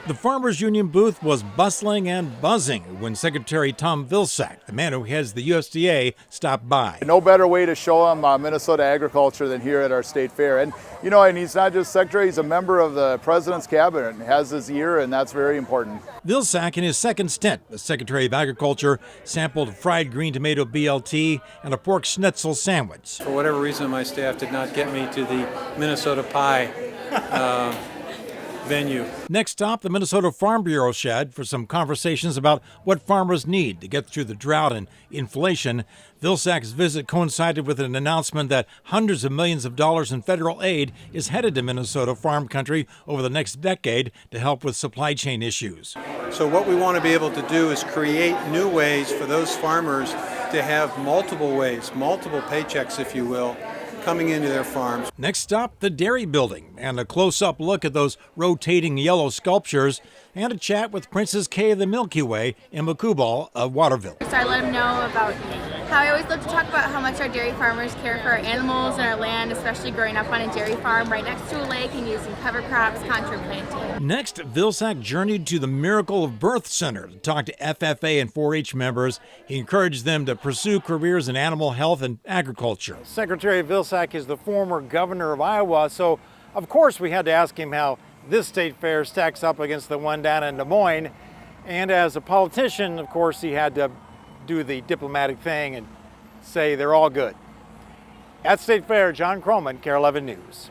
The Farmers Union booth was bustling and buzzing when Secretary Tom Vilsack, the man who heads the USDA, stopped by. No better way to show them Minnesota agriculture than here at our state fair. And and he's not just secretary, he's a member of the president's cabinet and has his ear, and that's very important. Vilsack, in his second stint as Secretary of Agriculture, sampled fried green tomato BLT and a pork schnitzel sandwich. For whatever reason, my staff did not get me to the Minnesota Pie venue. Next stop, the Minnesota Farm Bureau shed for some conversations about what farmers need to get through the drought and inflation. Vilsack's visit coincided with an announcement that hundreds of millions of dollars in federal aid is headed to Minnesota farm country over the next decade to help with supply chain issues. So what we want to be able to do is create new ways for those farmers to have multiple ways, multiple paychecks, if you will, coming into their farms. Next stop, the dairy building, and a close-up look at those rotating yellow sculptures, and a chat with Princess Kay of the Milky Way and Makubal of Waterville. So I let them know about how I always love to talk about how much our dairy farmers care for our animals and our land, especially growing up on a dairy farm right next to a lake and using cover crops, contour planting. Next, Vilsack journeyed to the Miracle of Birth Center to talk to FFA and 4-H members. He encouraged them to pursue careers in animal health and agriculture. Secretary Vilsack is the former governor of Iowa, so of course we had to ask him how this state fair stacks up against the one down in Des Moines. And as a politician, of course, he had to do the diplomatic thing and say they're all good. At State Fair, John Croman, KARE 11 News.